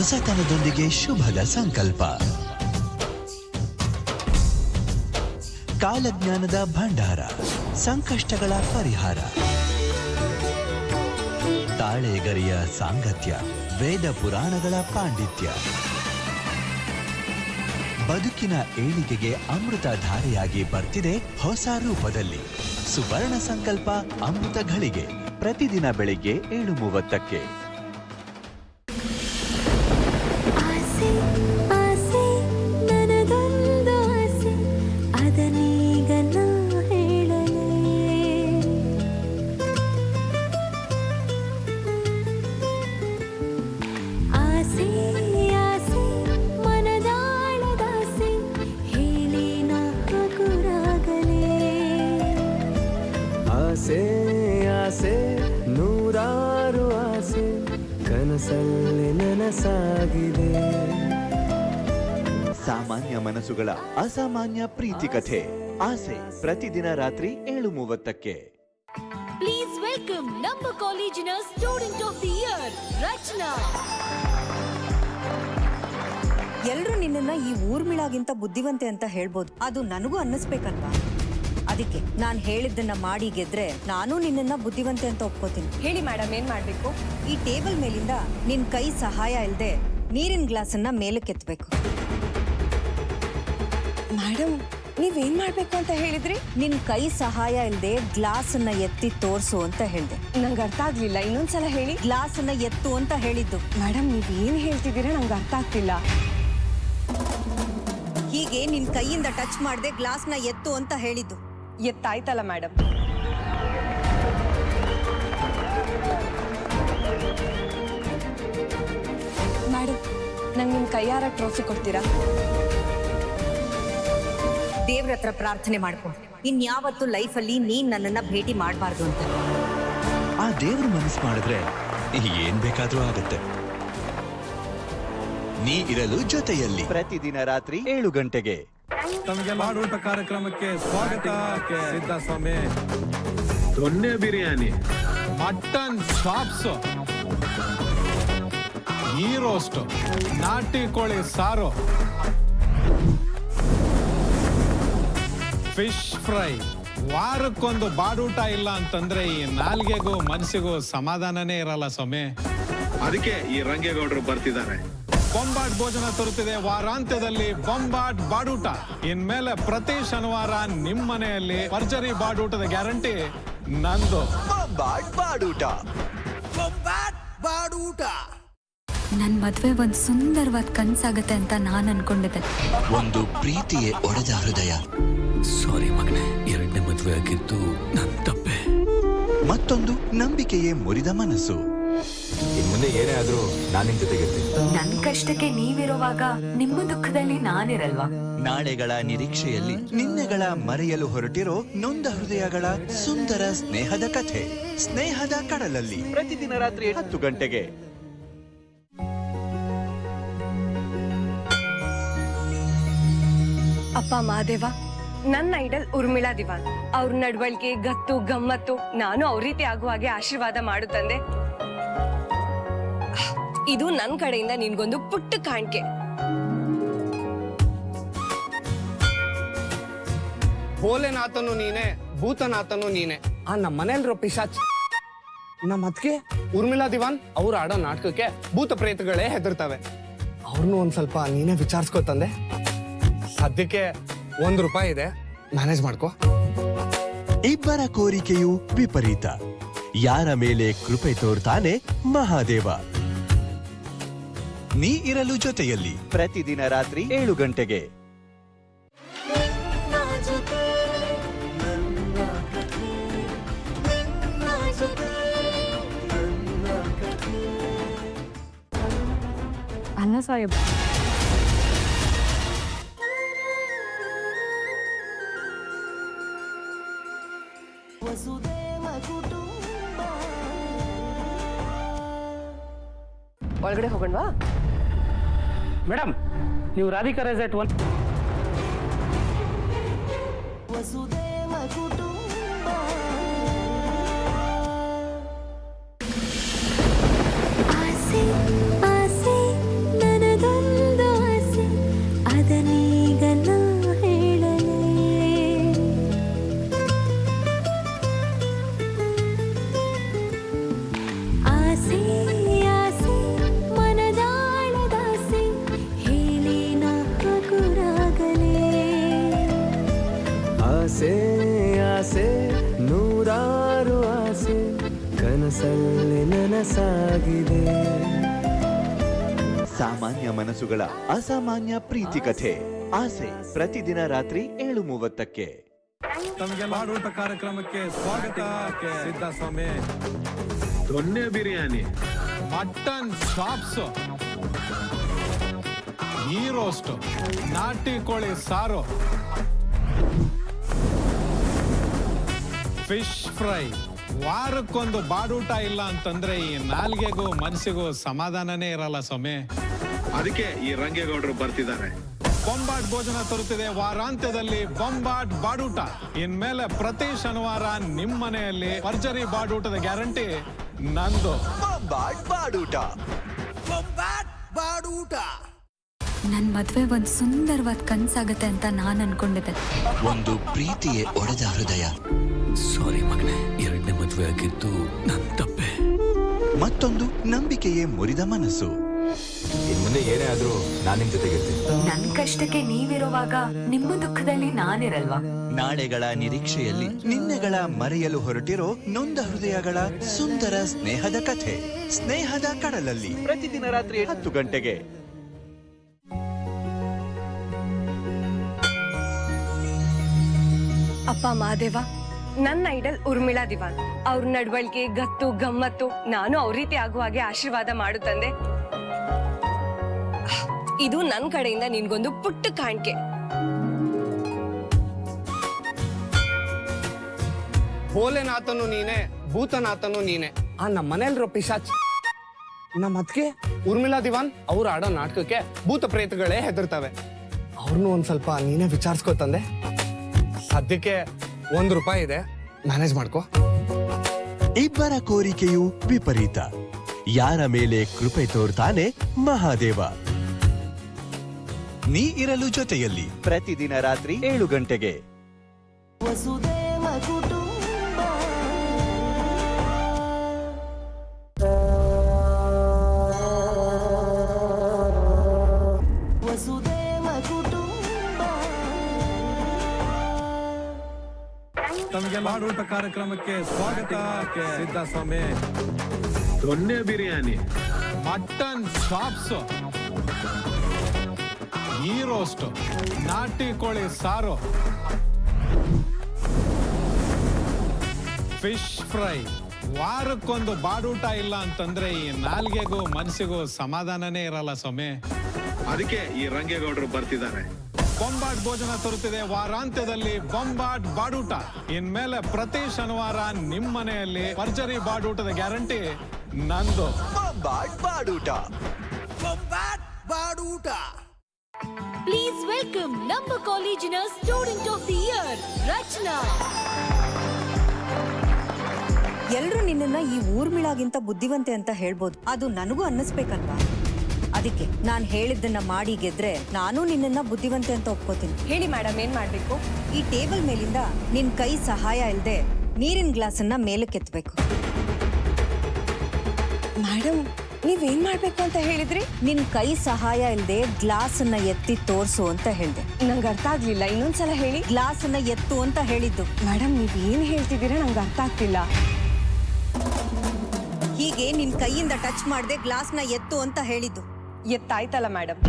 ಹೊಸತನದೊಂದಿಗೆ ಶುಭದ ಸಂಕಲ್ಪ. ಕಾಲಜ್ಞಾನದ ಭಂಡಾರ, ಸಂಕಷ್ಟಗಳ ಪರಿಹಾರ, ತಾಳೆಗರಿಯ ಸಾಂಗತ್ಯ, ವೇದ ಪುರಾಣಗಳ ಪಾಂಡಿತ್ಯ, ಬದುಕಿನ ಏಳಿಗೆಗೆ ಅಮೃತ ಧಾರೆಯಾಗಿ ಬರ್ತಿದೆ ಹೊಸ ರೂಪದಲ್ಲಿ. ಸುವರ್ಣ ಸಂಕಲ್ಪ ಅಮೃತ ಘಳಿಗೆ, ಪ್ರತಿದಿನ ಬೆಳಿಗ್ಗೆ 7:30ಕ್ಕೆ. ಆಸೆ ನೂರಾರು ಆಸೆ ಕನಸಲ್ಲಿ ನನಸಾಗಿದೆ. ಸಾಮಾನ್ಯ ಮನಸ್ಸುಗಳ ಅಸಾಮಾನ್ಯ ಪ್ರೀತಿ ಕಥೆ ಆಸೆ, ಪ್ರತಿದಿನ ರಾತ್ರಿ 7:30ಕ್ಕೆ. ಪ್ಲೀಸ್ ವೆಲ್ಕಮ್ ನಮ್ಮ ಕಾಲೇಜಿನ ಸ್ಟೂಡೆಂಟ್ ಆಫ್ ದಿ ಇಯರ್ ರಚನಾ. ಎಲ್ರು ನಿನ್ನನ್ನ ಈ ಊರ್ಮಿಳಾಗಿಂತ ಬುದ್ಧಿವಂತೆ ಅಂತ ಹೇಳ್ಬೋದು, ಅದು ನನಗೂ ಅನ್ನಿಸ್ಬೇಕಲ್ವಾ? ಅದಕ್ಕೆ ನಾನ್ ಹೇಳಿದ್ದನ್ನ ಮಾಡಿ ಗೆದ್ರೆ ನಾನು ನಿನ್ನನ್ನ ಬುದ್ಧಿವಂತೆ ಅಂತ ಒಪ್ಕೋತೀನಿ. ಹೇಳಿ ಮೇಡಮ್, ಏನ್ ಮಾಡ್ಬೇಕು? ಈ ಟೇಬಲ್ ಮೇಲಿಂದ ನಿನ್ ಕೈ ಸಹಾಯ ಇಲ್ಲದೆ ನೀರಿನ ಗ್ಲಾಸ್ ಅನ್ನ ಮೇಲಕ್ಕೆತ್ತಬೇಕು. ಮೇಡಮ್, ನೀವೇನ್ ಮಾಡ್ಬೇಕು ಅಂತ ಹೇಳಿದ್ರಿ? ನಿನ್ ಕೈ ಸಹಾಯ ಇಲ್ಲದೆ ಗ್ಲಾಸ್ ಅನ್ನ ಎತ್ತಿ ತೋರ್ಸು ಅಂತ ಹೇಳ್ದೆ. ನಂಗೆ ಅರ್ಥ ಆಗ್ಲಿಲ್ಲ, ಇನ್ನೊಂದ್ಸಲ ಹೇಳಿ. ಗ್ಲಾಸ್ ಅನ್ನ ಎತ್ತು ಅಂತ ಹೇಳಿದ್ದು. ಮೇಡಮ್, ನೀವ್ ಏನ್ ಹೇಳ್ತಿದ್ದೀರಾ ನಂಗೆ ಅರ್ಥ ಆಗ್ತಿಲ್ಲ. ಹೀಗೆ ನಿನ್ ಕೈಯಿಂದ ಟಚ್ ಮಾಡದೆ ಗ್ಲಾಸ್ ನ ಎತ್ತು ಅಂತ ಹೇಳಿದ್ದು. ಎತ್ತಾಯ್ತಲ್ಲ ಮೇಡಮ್. ಮೇಡಮ್, ನಂಗೆ ನಿಮ್ ಕೈಯಾರ ಟ್ರೋಫಿ ಕೊಡ್ತೀರಾ? ದೇವ್ರ ಹತ್ರ ಪ್ರಾರ್ಥನೆ ಮಾಡ್ಕೊ, ಇನ್ಯಾವತ್ತು ಲೈಫಲ್ಲಿ ನೀನ್ ನನ್ನನ್ನ ಭೇಟಿ ಮಾಡಬಾರ್ದು ಅಂತ. ಆ ದೇವ್ರ ಮನಸ್ಸು ಮಾಡಿದ್ರೆ ಏನ್ ಬೇಕಾದ್ರೂ ಆಗುತ್ತೆ. ನೀ ಇರಲು ಜೊತೆಯಲ್ಲಿ, ಪ್ರತಿದಿನ ರಾತ್ರಿ 7 ಗಂಟೆಗೆ. ತಮಗೆ ಬಾಡೂಟ ಕಾರ್ಯಕ್ರಮಕ್ಕೆ ಸ್ವಾಗತ. ಸಿದ್ದಸ್ವಾಮಿ, ದೊನ್ನೆ ಬಿರಿಯಾನಿ, ಮಟನ್ ಚಾಪ್ಸ್, ಈ ರೋಸ್ಟ್, ನಾಟಿ ಕೋಳಿ ಸಾರು, ಫಿಶ್ ಫ್ರೈ. ವಾರಕ್ಕೊಂದು ಬಾಡೂಟ ಇಲ್ಲ ಅಂತಂದ್ರೆ ಈ ನಾಲ್ಗೆಗೂ ಮನಸ್ಸಿಗೂ ಸಮಾಧಾನನೇ ಇರಲ್ಲ ಸ್ವಾಮಿ. ಅದಕ್ಕೆ ಈ ರಂಗೇಗೌಡರು ಬರ್ತಿದ್ದಾರೆ. ಬೊಂಬಾಟ್ ಭೋಜನ ತರುತ್ತಿದೆ ವಾರಾಂತ್ಯದಲ್ಲಿ ಬೊಂಬಾಟ್ ಬಾಡೂಟ. ಇನ್ಮೇಲೆ ಪ್ರತಿ ಶನಿವಾರ ನಿಮ್ಮ ಮನೆಯಲ್ಲಿ ಭರ್ಜರಿ ಬಾಡೂಟದ ಗ್ಯಾರಂಟಿ ನಂದು. ಬೊಂಬಾಟ್ ಬಾಡೂಟ. ನನ್ ಮದ್ವೆ ಒಂದ್ ಸುಂದರವಾದ ಕನ್ಸಾಗತ್ತೆ ಅಂತ ನಾನ್ ಅನ್ಕೊಂಡಿದ್ದೆ. ಒಂದು ಪ್ರೀತಿಯೇ ಒಡೆದ ಹೃದಯ. ಸಾರಿ ಮಗನೇ, 2ನೇ ಮದುವೆ ಆಗಿದ್ದು ನನ್ ತಪ್ಪೆ. ಮತ್ತೊಂದು ನಂಬಿಕೆಯೇ ಮುರಿದ ಮನಸ್ಸು. ಮುಂದೆ ಏನೇ ಆದ್ರೂ ನಾನು ನಿಮ್ ಜೊತೆಗಿರ್ತೀನಿ. ನನ್ ಕಷ್ಟಕ್ಕೆ ನೀವಿರುವಾಗ ನಿಮ್ಮ ದುಃಖದಲ್ಲಿ ನಾನಿರಲ್ವಾ? ನಾಳೆಗಳ ನಿರೀಕ್ಷೆಯಲ್ಲಿ ನಿನ್ನೆಗಳ ಮರೆಯಲು ಹೊರಟಿರೋ ನೊಂದ ಹೃದಯಗಳ ಸುಂದರ ಸ್ನೇಹದ ಕಥೆ. ಸ್ನೇಹದ ಕಡಲಲ್ಲಿ, ಪ್ರತಿದಿನ ರಾತ್ರಿ 10 ಗಂಟೆಗೆ. ಅಪ್ಪ ಮಹಾದೇವ, ನನ್ನ ಐಡಲ್ ಉರ್ಮಿಳಾ ದಿವಾನ್. ಅವ್ರ ನಡವಳಿಕೆ, ಗತ್ತು, ಗಮ್ಮತ್ತು, ನಾನು ಅವ್ರ ರೀತಿ ಆಗುವ ಹಾಗೆ ಆಶೀರ್ವಾದ ಮಾಡು ತಂದೆ. ಇದು ನನ್ ಕಡೆಯಿಂದ ನಿನ್ಗೊಂದು ಪುಟ್ಟ ಕಾಣಿಕೆ. ಭೋಲೆನಾಥನು ನೀನೆ, ಭೂತನಾಥನು ನೀನೆ. ನಮ್ಮ ಮನೆಯಲ್ಲಿರೋ ಪಿಶಾಚ್ ನಮ್ಮ ಅದಕ್ಕೆ ಉರ್ಮಿಳಾ ದಿವಾನ್ ಅವ್ರು ಆಡೋ ನಾಟಕಕ್ಕೆ ಭೂತ ಪ್ರೇತಗಳೇ ಹೆದರ್ತವೆ. ಅವ್ರನ್ನೂ ಒಂದ್ ಸ್ವಲ್ಪ ನೀನೇ ವಿಚಾರಿಸ್ಕೋ ತಂದೆ. ಸದ್ಯಕ್ಕೆ ₹1 ಇದೆ, ಮ್ಯಾನೇಜ್ ಮಾಡ್ಕೋ. ಇಬ್ಬರ ಕೋರಿಕೆಯು ವಿಪರೀತ. ಯಾರ ಮೇಲೆ ಕೃಪೆ ತೋರ್ತಾನೆ ಮಹಾದೇವ. ನೀ ಇರಲು ಜೊತೆಯಲ್ಲಿ, ಪ್ರತಿದಿನ ರಾತ್ರಿ 7 ಗಂಟೆಗೆ. ಅನ್ನ ಸಾಹೇಬ್, ಒಳಗಡೆ ಹೋಗೋಣವಾ? ಮೇಡಮ್, ನೀವು ರಾಧಿಕಾ ರೆಸಾರ್ಟ್ ಕನಸಲ್ಲಿ ನನಸಾಗಿದೆ. ಸಾಮಾನ್ಯ ಮನಸ್ಸುಗಳ ಅಸಾಮಾನ್ಯ ಪ್ರೀತಿ ಕಥೆ ಆಸೆ ಪ್ರತಿದಿನ ರಾತ್ರಿ 7:30ಕ್ಕೆ. ತಮಗೆ ಬಾಡೂಟ ಕಾರ್ಯಕ್ರಮಕ್ಕೆ ಸ್ವಾಗತ. ಸಿದ್ದಸ್ವಾಮಿ ದೊನ್ನೆ ಬಿರಿಯಾನಿ, ಮಟನ್ ಚಾಪ್ಸ್, ಈ ರೋಸ್ಟ್, ನಾಟಿ ಕೋಳಿ ಸಾರು, ಫಿಶ್ ಫ್ರೈ. ವಾರಕ್ಕೊಂದು ಬಾಡೂಟ ಇಲ್ಲ ಅಂತಂದ್ರೆ ಈ ನಾಲ್ಗೆಗೂ ಮನಸ್ಸಿಗೂ ಸಮಾಧಾನನೇ ಇರಲ್ಲ ಸ್ವಾಮಿ. ಅದಕ್ಕೆ ಈ ರಂಗೇಗೌಡರು ಬರ್ತಿದ್ದಾರೆ. ಬೊಂಬಾಟ್ ಭೋಜನ ತರುತ್ತಿದೆ ವಾರಾಂತ್ಯದಲ್ಲಿ ಬೊಂಬಾಟ್ ಬಾಡೂಟ. ಇನ್ಮೇಲೆ ಪ್ರತಿ ಶನಿವಾರ ನಿಮ್ಮ ಮನೆಯಲ್ಲಿ ಭರ್ಜರಿ ಬಾಡೂಟದ ಗ್ಯಾರಂಟಿ ನಂದು. ಬೊಂಬಾಟ್ ಬಾಡೂಟ. ನನ್ನ ಮದುವೆ ಒಂದು ಸುಂದರವಾದ ಕನಸಾಗತ್ತೆ ಅಂತ ನಾನು ಅನ್ಕೊಂಡಿದ್ದೆ. ಒಂದು ಪ್ರೀತಿಯೇ ಒಡೆದ ಹೃದಯ, ಸಾರಿ ಮಗನೆ, ಎರಡನೇ ಮದುವೆ ಆಗಿದ್ದು ನನ್ನ ತಪ್ಪೆ. ಮತ್ತೊಂದು ನಂಬಿಕೆಯೇ ಮುರಿದ ಮನಸ್ಸು. ಮುಂದೆ ಏನೇ ಆದ್ರೂ ನಾನು ನಿಮ್ ಜೊತೆಗಿರ್ತೀನಿ. ನನ್ನ ಕಷ್ಟಕ್ಕೆ ನೀವಿರುವಾಗ ನಿಮ್ಮ ದುಃಖದಲ್ಲಿ ನಾನಿರಲ್ವಾ? ನಾಳೆಗಳ ನಿರೀಕ್ಷೆಯಲ್ಲಿ ನಿನ್ನೆಗಳ ಮರೆಯಲು ಹೊರಟಿರೋ ನೊಂದ ಹೃದಯಗಳ ಸುಂದರ ಸ್ನೇಹದ ಕಥೆ. ಸ್ನೇಹದ ಕಡಲಲ್ಲಿ ಪ್ರತಿದಿನ ರಾತ್ರಿ 10 ಗಂಟೆಗೆ. ಅಪ್ಪ ಮಹಾದೇವ, ನನ್ನ ಐಡಲ್ ಉರ್ಮಿಳಾ ದಿವಾನ್. ಅವ್ರ ನಡವಳಿಕೆ, ಗತ್ತು, ಗಮ್ಮತ್ತು, ನಾನು ಅವ್ರ ರೀತಿ ಆಗುವ ಹಾಗೆ ಆಶೀರ್ವಾದ ಮಾಡು ತಂದೆ. ಇದು ನನ್ನ ಕಡೆಯಿಂದ ನಿನ್ಗೊಂದು ಪುಟ್ಟ ಕಾಣಿಕೆ. ಭೋಲೆನಾಥನು ನೀನೆ, ಭೂತನಾಥನು ನೀನೆ. ಆ ನಮ್ಮ ಮನೇಲಿರೋ ಪಿಶಾಚ್ ನಮ್ಮ ಅದಕ್ಕೆ ಉರ್ಮಿಳಾ ದಿವಾನ್ ಅವ್ರು ಆಡೋ ನಾಟಕಕ್ಕೆ ಭೂತ ಪ್ರೇತಗಳೇ ಹೆದರ್ತವೆ. ಅವ್ರನ್ನೂ ಒಂದ್ ಸ್ವಲ್ಪ ನೀನೇ ವಿಚಾರಿಸ್ಕೋ ತಂದೆ. ಸದ್ಯಕ್ಕೆ ₹1 ಇದೆ, ಮ್ಯಾನೇಜ್ ಮಾಡ್ಕೋ. ಇಬ್ಬರ ಕೋರಿಕೆಯು ವಿಪರೀತ. ಯಾರ ಮೇಲೆ ಕೃಪೆ ತೋರ್ತಾನೆ ಮಹಾದೇವ. ನೀ ಇರಲು ಜೊತೆಯಲ್ಲಿ ಪ್ರತಿದಿನ ರಾತ್ರಿ 7 ಗಂಟೆಗೆ. ತಮಗೆ ಬಾಡೂಟ ಕಾರ್ಯಕ್ರಮಕ್ಕೆ ಸ್ವಾಗತ. ಸಿದ್ದಸ್ವಾಮಿ ದೊನ್ನೆ ಬಿರಿಯಾನಿ, ಮಟನ್ ಚಾಪ್ಸ್, ಈ ರೋಸ್ಟ್, ನಾಟಿ ಕೋಳಿ ಸಾರು, ಫಿಶ್ ಫ್ರೈ. ವಾರಕ್ಕೊಂದು ಬಾಡೂಟ ಇಲ್ಲ ಅಂತಂದ್ರೆ ಈ ನಾಲ್ಗೆಗೂ ಮನಸ್ಸಿಗೂ ಸಮಾಧಾನನೇ ಇರಲ್ಲ ಸ್ವಾಮಿ. ಅದಕ್ಕೆ ಈ ರಂಗೇಗೌಡರು ಬರ್ತಿದ್ದಾರೆ. ಬೊಂಬಾಟ್ ಭೋಜನ ತರುತ್ತಿದೆ ವಾರಾಂತ್ಯದಲ್ಲಿ ಬೊಂಬಾಟ್ ಬಾಡೂಟ. ಇನ್ಮೇಲೆ ಪ್ರತಿ ಶನಿವಾರ ನಿಮ್ಮ ಮನೆಯಲ್ಲಿ ಭರ್ಜರಿ ಬಾಡೂಟದ ಗ್ಯಾರಂಟಿ ನಂದು. ಬೊಂಬಾಟ್ ಬಾಡೂಟ. Please welcome ನಮ್ಮ ಕಾಲೇಜಿನ ಸ್ಟೂಡೆಂಟ್ ಆಫ್ ದಿ ಇಯರ್ ರಚನಾ. ಎಲ್ರು ನಿನ್ನನ್ನ ಈ ಊರ್ಮಿಳಾಗಿಂತ ಬುದ್ಧಿವಂತೆ ಅಂತ ಹೇಳ್ಬೋದು. ಅದು ನನಗೂ ಅನ್ನಿಸ್ಬೇಕಲ್ವಾ? ಅದಕ್ಕೆ ನಾನು ಹೇಳಿದ್ದನ್ನ ಮಾಡಿ ಗೆದ್ರೆ ನಾನು ನಿನ್ನನ್ನ ಬುದ್ಧಿವಂತೆ ಅಂತ ಒಪ್ಕೋತೀನಿ. ಹೇಳಿ ಮೇಡಮ್, ಏನ್ ಮಾಡ್ಬೇಕು? ಈ ಟೇಬಲ್ ಮೇಲಿಂದ ನಿನ್ ಕೈ ಸಹಾಯ ಇಲ್ಲದೆ ನೀರಿನ ಗ್ಲಾಸನ್ನ ಮೇಲಕ್ಕೆತ್ತಬೇಕು. ಮೇಡಮ್, ನೀವೇನ್ ಮಾಡ್ಬೇಕು ಅಂತ ಹೇಳಿದ್ರಿ? ನಿನ್ ಕೈ ಸಹಾಯ ಇಲ್ಲದೆ ಗ್ಲಾಸ್ ಅನ್ನ ಎತ್ತಿ ತೋರ್ಸು ಅಂತ ಹೇಳ್ದೆ. ನಂಗೆ ಅರ್ಥ ಆಗ್ಲಿಲ್ಲ, ಇನ್ನೊಂದ್ಸಲ ಹೇಳಿ. ಗ್ಲಾಸ್ ಅನ್ನ ಎತ್ತು ಅಂತ ಹೇಳಿದ್ದು. ಮೇಡಮ್, ನೀವ್ ಏನ್ ಹೇಳ್ತಿದ್ದೀರಾ ನಂಗೆ ಅರ್ಥ ಆಗ್ತಿಲ್ಲ. ಹೀಗೆ ನಿನ್ ಕೈಯಿಂದ ಟಚ್ ಮಾಡದೆ ಗ್ಲಾಸ್ನ ಎತ್ತು ಅಂತ ಹೇಳಿದ್ದು. ಎತ್ತಾಯ್ತಲ್ಲ ಮೇಡಮ್.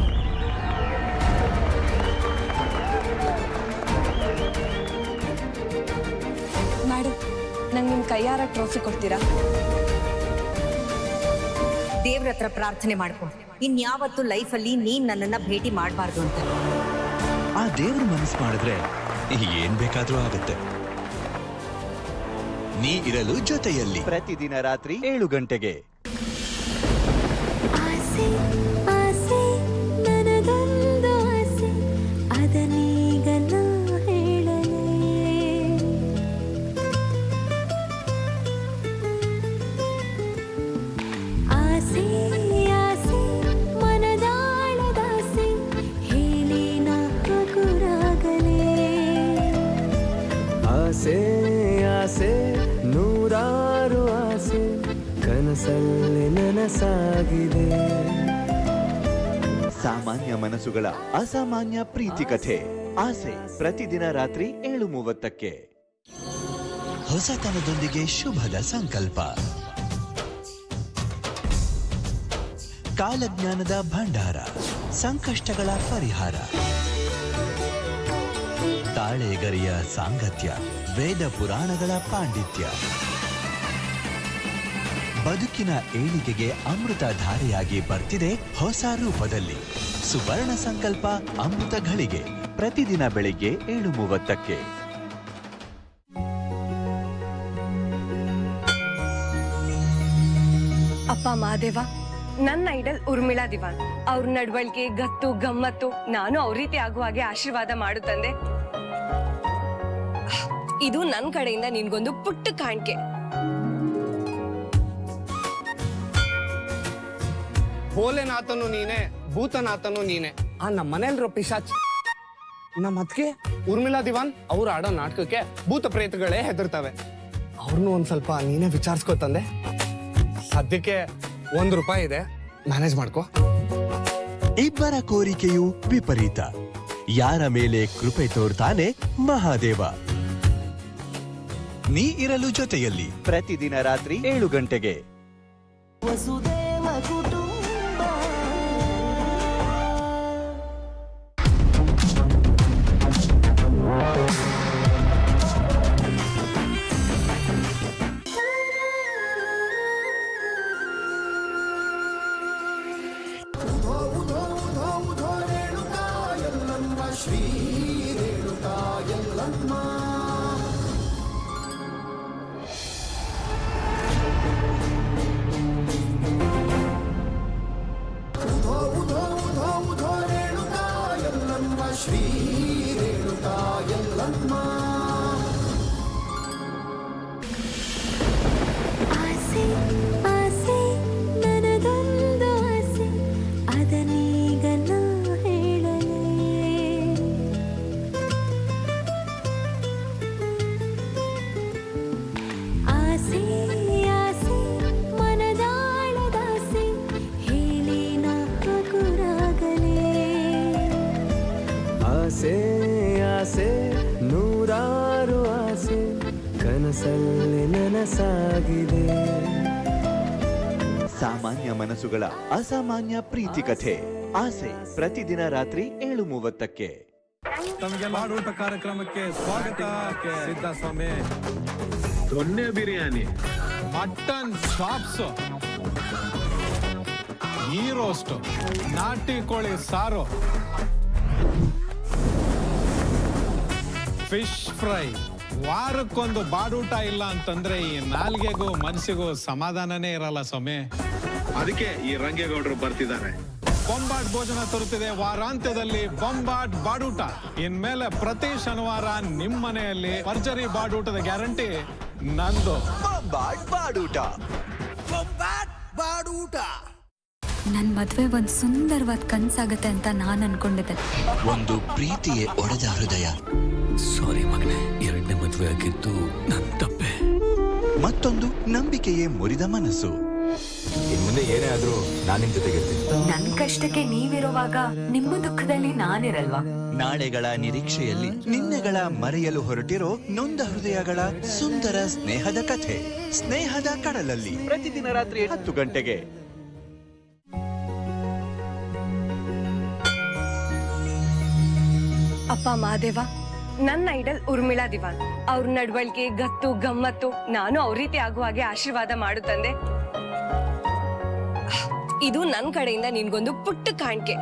ಮೇಡಮ್, ನಂಗೆ ನಿಮ್ ಕೈಯಾರ ಟ್ರೋಫಿ ಕೊಡ್ತೀರಾ? ದೇವ್ರ ಹತ್ರ ಪ್ರಾರ್ಥನೆ ಮಾಡ್ಕೊಂಡು ಇನ್ಯಾವತ್ತು ಲೈಫಲ್ಲಿ ನೀನ್ ನನ್ನನ್ನ ಭೇಟಿ ಮಾಡಬಾರ್ದು ಅಂತ. ಆ ದೇವ್ರ ಮನಸ್ಸು ಮಾಡಿದ್ರೆ ಏನ್ ಬೇಕಾದ್ರೂ ಆಗುತ್ತೆ. ನೀ ಇರಲು ಜೊತೆಯಲ್ಲಿ ಪ್ರತಿದಿನ ರಾತ್ರಿ 7 ಗಂಟೆಗೆ. ಆಸೆ ಆಸೆ ನನಗೊಂದು ಆಸೆ, ಅದನ್ನೀಗ ನಾ ಹೇಳಲೇ. ಆಸೆ ಆಸೆ ಮನದಾಳದಾಸೆ, ಹೇಳಿ ನಾ ಹಗುರಾಗಲೇ. ಆಸೆ ಆಸೆ ನೂರಾರು ಆಸೆ, ಕನಸಲ್ಲಿ ನನಸಾಗಿದೆ. ಸಾಮಾನ್ಯ ಮನಸ್ಸುಗಳ ಅಸಾಮಾನ್ಯ ಪ್ರೀತಿ ಕಥೆ ಆಸೆ ಪ್ರತಿದಿನ ರಾತ್ರಿ 7:30ಕ್ಕೆ. ಹೊಸತನದೊಂದಿಗೆ ಶುಭದ ಸಂಕಲ್ಪ. ಕಾಲಜ್ಞಾನದ ಭಂಡಾರ, ಸಂಕಷ್ಟಗಳ ಪರಿಹಾರ, ತಾಳೆಗರಿಯ ಸಾಂಗತ್ಯ, ವೇದ ಪುರಾಣಗಳ ಪಾಂಡಿತ್ಯ, ಬದುಕಿನ ಏಳಿಗೆಗೆ ಅಮೃತ ಧಾರೆಯಾಗಿ ಬರ್ತಿದೆ ಹೊಸ ರೂಪದಲ್ಲಿ. ಸುವರ್ಣ ಸಂಕಲ್ಪ ಅಮೃತ ಘಳಿಗೆ, ಪ್ರತಿದಿನ ಬೆಳಿಗ್ಗೆ 7:30ಕ್ಕೆ. ಅಪ್ಪ ಮಹಾದೇವ, ನನ್ನ ಐಡಲ್ ಉರ್ಮಿಳಾ ದಿವಾನ್. ಅವ್ರ ನಡವಳಿಕೆ, ಗತ್ತು, ಗಮ್ಮತ್ತು ನಾನು ಅವ್ರ ರೀತಿ ಆಗುವ ಹಾಗೆ ಆಶೀರ್ವಾದ ಮಾಡು ತಂದೆ. ಇದು ನನ್ನ ಕಡೆಯಿಂದ ನಿನ್ಗೊಂದು ಪುಟ್ಟ ಕಾಣಿಕೆ. ಭೋಲೆನಾಥನು ನೀನೆ, ಭೂತನಾಥನು ನೀನೆ. ಆ ನಮ್ಮ ಮನೆಯಲ್ಲಿರೋ ಪಿಶಾಚ್ ನಮ್ಮ ಅದಕ್ಕೆ ಉರ್ಮಿಳಾ ದಿವಾನ್ ಅವ್ರು ಆಡೋ ನಾಟಕಕ್ಕೆ ಭೂತ ಪ್ರೇತಗಳೇ ಹೆದರ್ತವೆ. ಅವ್ರನ್ನೂ ಒಂದ್ ಸ್ವಲ್ಪ ನೀನೇ ವಿಚಾರಿಸ್ಕೋ ತಂದೆ. ಸದ್ಯಕ್ಕೆ ₹1 ಇದೆ, ಮ್ಯಾನೇಜ್ ಮಾಡ್ಕೋ. ಇಬ್ಬರ ಕೋರಿಕೆಯು ವಿಪರೀತ. ಯಾರ ಮೇಲೆ ಕೃಪೆ ತೋರ್ತಾನೆ ಮಹಾದೇವ. ನೀ ಇರಲು ಜೊತೆಯಲ್ಲಿ ಪ್ರತಿದಿನ ರಾತ್ರಿ 7 ಗಂಟೆಗೆ. ಆಸೆ ಆಸೆ ನನದೊಂದು ಆಸೆ, ಅದನ್ನೀಗ ನಾ ಹೇಳಲೇ. ಆಸೆ ಆಸೆ ಮನದಾಳದಾಸೆ, ಹೇಳಿ ನಾ ಹಗುರಾಗಲೇ. ಆಸೆ ಆಸೆ ನೂರಾರು ಆಸೆ, ಕನಸಲ್ಲಿ ನನಸಾಗಿದೆ. ಸಾಮಾನ್ಯ ಮನಸ್ಸುಗಳ ಅಸಾಮಾನ್ಯ ಪ್ರೀತಿ ಕಥೆ ಆಸೆ, ಪ್ರತಿದಿನ ರಾತ್ರಿ 7:30ಕ್ಕೆ. ತಮಗೆ ಬಾಡೂಟ ಕಾರ್ಯಕ್ರಮಕ್ಕೆ ಸ್ವಾಗತ. ಸಿದ್ದಸ್ವಾಮಿ, ದೊನ್ನೆ ಬಿರಿಯಾನಿ, ಮಟನ್ ಚಾಪ್ಸ್, ಈ ರೋಸ್ಟ್, ನಾಟಿ ಕೋಳಿ ಸಾರು, ಫಿಶ್ ಫ್ರೈ. ವಾರಕ್ಕೊಂದು ಬಾಡೂಟ ಇಲ್ಲ ಅಂತಂದ್ರೆ ಈ ನಾಲ್ಗೆಗೂ ಮನಸ್ಸಿಗೂ ಸಮಾಧಾನನೇ ಇರಲ್ಲ ಸ್ವಾಮಿ. ಅದಕ್ಕೆ ಈ ರಂಗೇಗೌಡರು ಬರ್ತಿದ್ದಾರೆ. ಬೊಂಬಾಟ್ ಭೋಜನ ತರುತ್ತಿದೆ ವಾರಾಂತ್ಯದಲ್ಲಿ ಬೊಂಬಾಟ್ ಬಾಡೂಟ. ಇನ್ಮೇಲೆ ಪ್ರತಿ ಶನಿವಾರ ನಿಮ್ಮ ಮನೆಯಲ್ಲಿ ಭರ್ಜರಿ ಬಾಡೂಟದ ಗ್ಯಾರಂಟಿ ನಂದು. ಬೊಂಬಾಟ್ ಬಾಡೂಟ. ನನ್ ಮದ್ವೆ ಒಂದ್ ಸುಂದರವಾದ ಕನ್ಸಾಗತ್ತೆ ಅಂತ ನಾನ್ ಅನ್ಕೊಂಡಿದ್ದೆ. ಒಂದು ಪ್ರೀತಿಯೇ ಒಡೆದ ಹೃದಯ, ಸಾರಿ ಮಗನೆ, 2ನೇ ಮದುವೆ ಆಗಿದ್ದು ನನ್ನ ತಪ್ಪೆ. ಮತ್ತೊಂದು ನಂಬಿಕೆಯೇ ಮುರಿದ ಮನಸ್ಸು. ಮುಂದೆ ಏನೇ ಆದ್ರೂ ನಾನು ನಿಮ್ ಜೊತೆಗಿರ್ತೀನಿ. ನನ್ ಕಷ್ಟಕ್ಕೆ ನೀವಿರುವಾಗ ನಿಮ್ಮ ದುಃಖದಲ್ಲಿ ನಾನಿರಲ್ವಾ? ನಾಳೆಗಳ ನಿರೀಕ್ಷೆಯಲ್ಲಿ ನಿನ್ನೆಗಳ ಮರೆಯಲು ಹೊರಟಿರೋ ನೊಂದ ಹೃದಯಗಳ ಸುಂದರ ಸ್ನೇಹದ ಕಥೆ. ಸ್ನೇಹದ ಕಡಲಲ್ಲಿ, ಪ್ರತಿದಿನ ರಾತ್ರಿ 10 ಗಂಟೆಗೆ. ಅಪ್ಪ ಮಹಾದೇವ, ನನ್ನ ಐಡಲ್ ಉರ್ಮಿಳಾ ದಿವಾನ್. ಅವ್ರ ನಡವಳಿಕೆ, ಗತ್ತು, ಗಮ್ಮತ್ತು ನಾನು ಅವ್ರ ರೀತಿ ಆಗುವ ಹಾಗೆ ಆಶೀರ್ವಾದ ಮಾಡು ತಂದೆ. ಇದು ನನ್ನ ಕಡೆಯಿಂದ ನಿನ್ಗೊಂದು ಪುಟ್ಟ ಕಾಣಿಕೆ.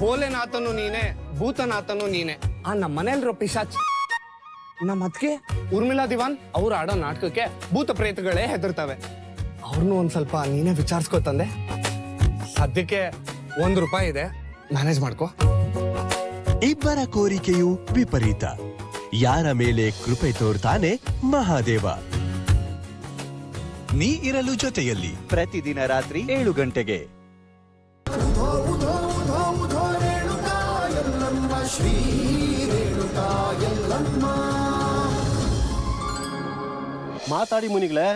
ಭೋಲೆನಾಥನು ನೀನೆ, ಭೂತನಾಥನು ನೀನೆ. ಆ ನಮ್ಮ ಮನೆಯಲ್ಲಿರೋ ಪಿಶಾಚ್ ನಮ್ಮ ಅದಕ್ಕೆ ಉರ್ಮಿಳಾ ದಿವಾನ್ ಅವ್ರು ಆಡೋ ನಾಟಕಕ್ಕೆ ಭೂತ ಪ್ರೇತಗಳೇ ಹೆದರ್ತವೆ. ಅವ್ರನ್ನೂ ಒಂದ್ ಸ್ವಲ್ಪ ನೀನೇ ವಿಚಾರಿಸ್ಕೋ ತಂದೆ. ಸದ್ಯಕ್ಕೆ ₹1 ಇದೆ, ಮ್ಯಾನೇಜ್ ಮಾಡ್ಕೋ. ಇಬ್ಬರ ಕೋರಿಕೆಯು ವಿಪರೀತ. ಯಾರ ಮೇಲೆ ಕೃಪೆ ತೋರ್ತಾನೆ ಮಹಾದೇವ. ನೀ ಇರಲು ಜೊತೆಯಲ್ಲಿ ಪ್ರತಿದಿನ ರಾತ್ರಿ 7 ಗಂಟೆಗೆ. ಮಾತಾಡಿ ಮುನಿಗಳೇ.